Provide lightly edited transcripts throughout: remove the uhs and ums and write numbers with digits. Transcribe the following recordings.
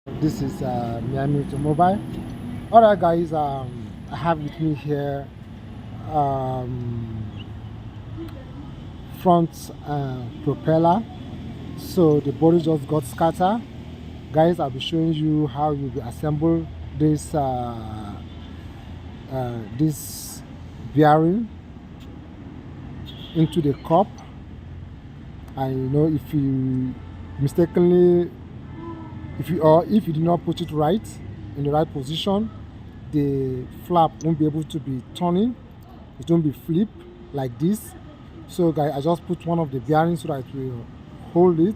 This is Miami Automobile. Alright guys, I have with me here um, front propeller. So the body just got scattered. Guys, I'll be showing you how you will assemble this bearing into the cup. And if you mistakenly, if you do not put it right in the right position, the flap won't be able to be turning. It won't be flip like this. So guys, I just put one of the bearings so that it will hold it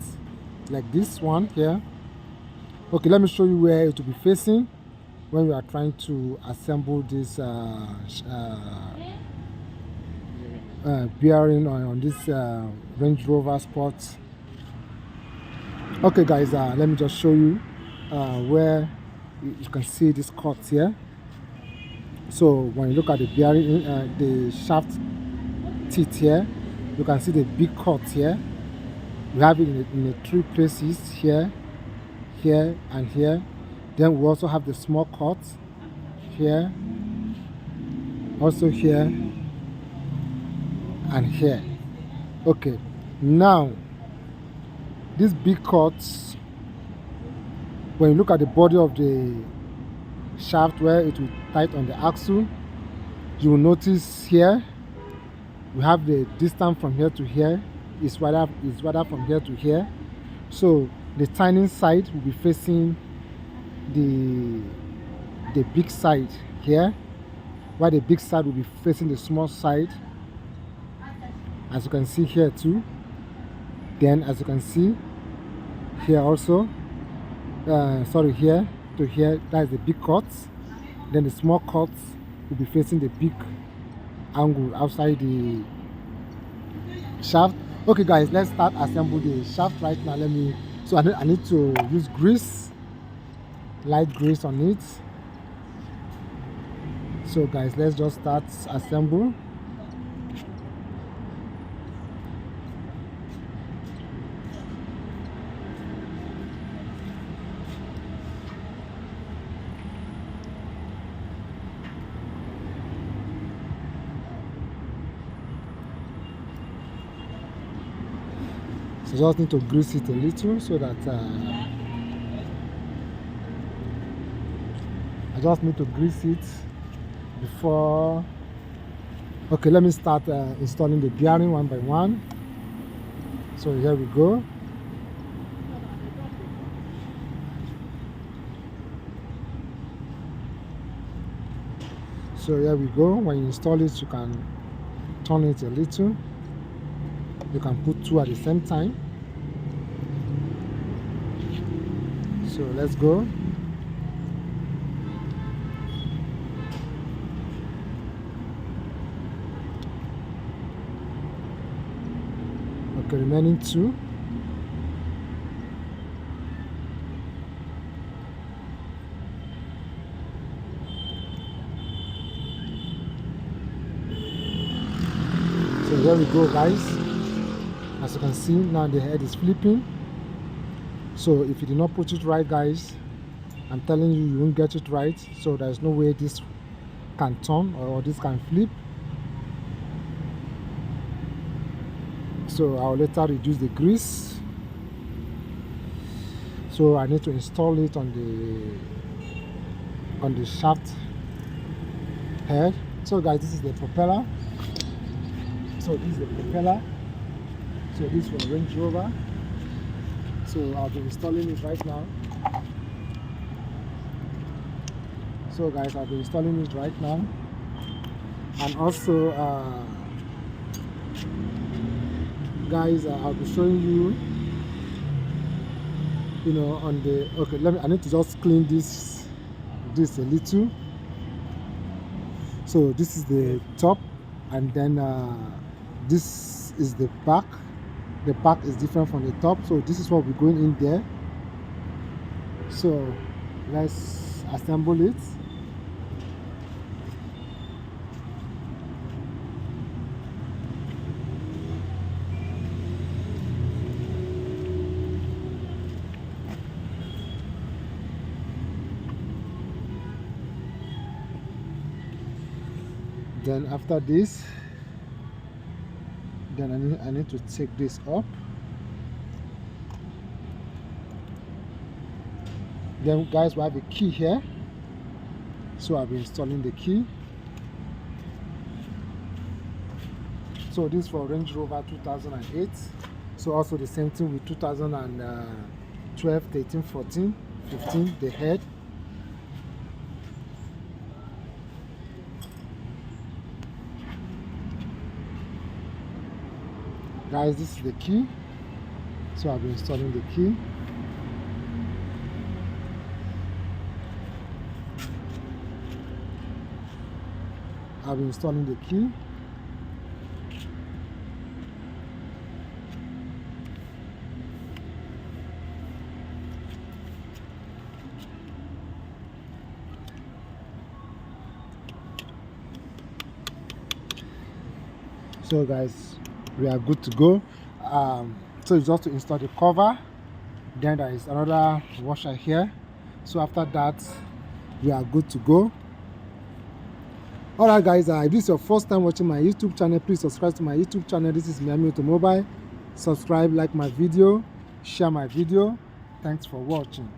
like this one here. Okay, let me show you where it will be facing when you are trying to assemble this bearing on this Range Rover Sport. Okay guys, let me just show you where you can see this cut here. So when you look at the bearing, the shaft teeth here, you can see the big cut here. We have it in the three places here, here and here. Then we also have the small cut here, also here and here. Okay, now these big cuts, when you look at the body of the shaft where it will tight on the axle, you will notice here we have the distance from here to here is rather from here to here. So the tiny side will be facing the big side here, while the big side will be facing the small side, as you can see here too. Then as you can see here also, sorry, here to here, that is the big cuts. Then the small cuts will be facing the big angle outside the shaft. Okay guys, let's start assemble the shaft right now. So I need to use grease, light grease on it. So guys, let's just start assemble. So just need to grease it a little so that I just need to grease it before. Okay, let me start installing the bearing one by one. So here we go. So here we go. When you install it, you can turn it a little. You can put two at the same time. So let's go. Okay, remaining two. So there we go guys. As you can see, now the head is flipping. So if you did not put it right guys, I'm telling you, you won't get it right. So there's no way this can turn or this can flip. So I'll later reduce the grease. So I need to install it on the shaft head. So guys, this is the propeller. So this is the propeller. So this is for Range Rover. So I'll be installing it right now. So guys, I'll be installing it right now. And also guys, I'll be showing you, on the, okay, I need to just clean this a little. So this is the top, and then this is the back. The back is different from the top, so this is what we're going in there. So let's assemble it. Then after this, then I need to take this up. Then guys, we have a key here, so I'll be installing the key. So this is for Range Rover 2008. So also the same thing with 2012, 13, 14, 15, the head. Guys, this is the key. So I'll be installing the key. I'll be installing the key. So guys, we are good to go. So it's just to install the cover. Then there is another washer here. So after that, we are good to go. Alright guys, if this is your first time watching my YouTube channel, please subscribe to my YouTube channel. This is Miami Automobile. Subscribe, like my video, share my video. Thanks for watching.